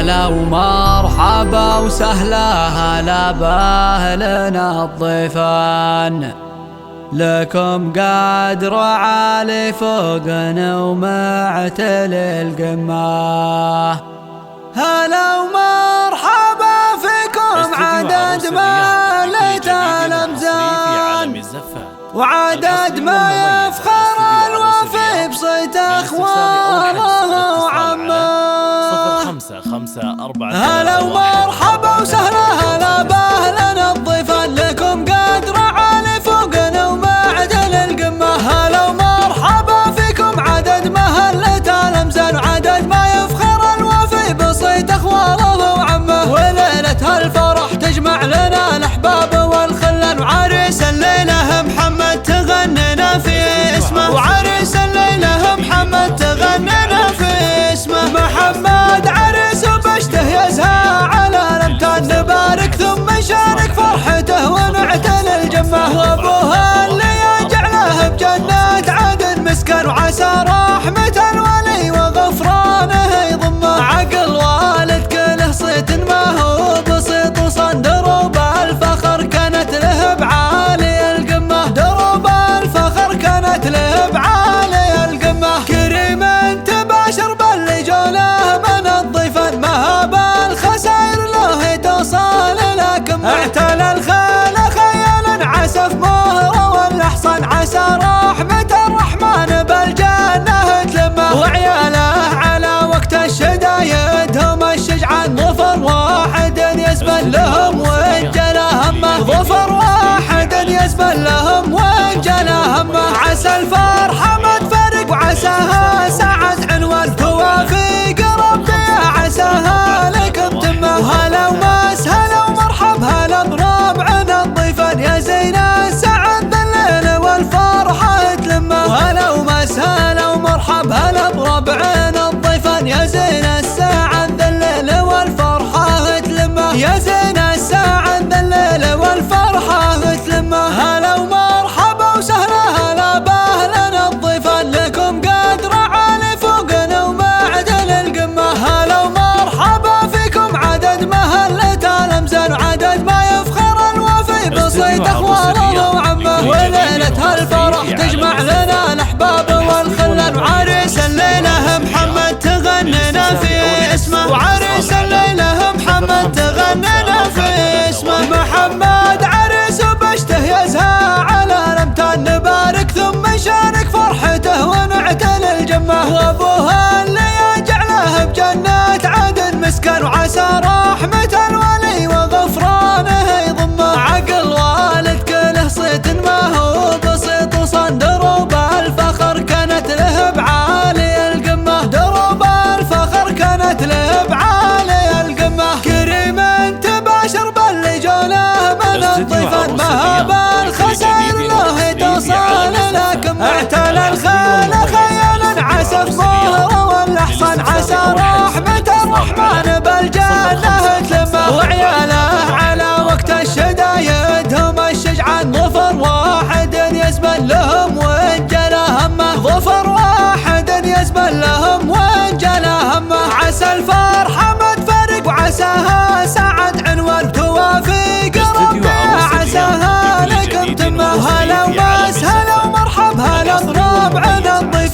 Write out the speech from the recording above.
هلا ومرحبا وسهلا هلا بأهلنا الضيفان، لكم قدر عالي فوقنا ومعتلي القمة. هلا ومرحبا فيكم عدد ما ليت الأمزان، وعدد ما يفخر الوفي بصيت أخواله وعمه. هلا ومرحبا وسهلا هلا بأهلنا الضيفان، لكم قدر عالي فوقنا ومعدل القمة. هلا ومرحبا فيكم عدد ما هلت الأمزان، وعدد ما يفخر الوفي بصيت أخواله وعمه. وليلة الفرح تجمع لنا الأحباب والخلان، وعريس الليلة محمد تغنينا في اسمه، وعريس الليلة محمد تغنينا في اسمه. محمد عريس وبشته يزهى على الأمتان، نبارك ثم نشارك فرحته ونعتل الجمة. وابوها اللي يجعله بجنة عدن مسكن، وعسى رحمة الولي وغفرانه يضمه. عقل والد كله صيت ما هو بسيط، وصن دروب الفخر كانت له بعالي القمة، دروب الفخر كانت له بعالي القمة. كريم تباشر باللي جوله من الضيفان، مهاب الخسائر له توصل لكم. اعتلى الخيل خيالا عسف مهره والاحصان، عسى رحمة الرحمن بالجنة تلمه. وعياله على وقت الشدايد هم الشجعان، ظفر واحد يزبل لهم وانجلى همه، ظفر واحد يزبل لهم وانجلى همه. عسى الفرحة ما تفرق وعساها سعد عنوان، توافيق ربي عساها لكم تمه. هلا ومس هلا ومرحب هلا بربعنا الضيفان، يا زين السعد بالليل والفرحة تلمه. وهلا ومس هلا ومرحب هلا بربعنا الضيفان، يا زين السعد بالليل والفرحة تلمه، يا زين السعد بالليل والفرحة تلمه. هلا ومرحبا وسهلا هلا بأهلنا الضيفان، لكم قدر عالي فوقنا ومعدل القمة. هلا ومرحبا فيكم عدد ما هلت الأمزان، وعدد ما يفخر الوفي بصيت أخواله وعمه. وليلة الفرح تجمع لنا الأحباب والخلان، وعريس الليلة محمد تغنينا في اسمه، وعريس الليلة محمد تغنينا في اسمه. محمد عريس وبشته يزهى على الأمتان، نبارك ثم نشارك فرحته ونعتل الجمة. وابوها اللي يجعله بجنة عدن مسكن، وعسى رحمة الولي وغفرانه يضمه. عقل والد كله صيت ما هو بسيط، وصن دروب الفخر كانت له بعالي القمة، دروب الفخر كانت له بعالي القمة. كريم تباشر باللي جوله من الضيفان، مهاب الخسائر له توصل لكم. اعتلى الخيل خيالا عسف مهره والاحصان، عسى رحمة الرحمن بالجنة تلمه. وعياله على وقت الشدايد هم الشجعان، ظفر واحد يزبل لهم وانجلى همه، ظفر واحد يزبل لهم وانجلى همه. عسى الفرحة ما تفرق وعساها سعد عنوان، توافيق ربي عساها لكم تمه. هلا ومس هلا ومرحب هلا بربعنا الضيفان.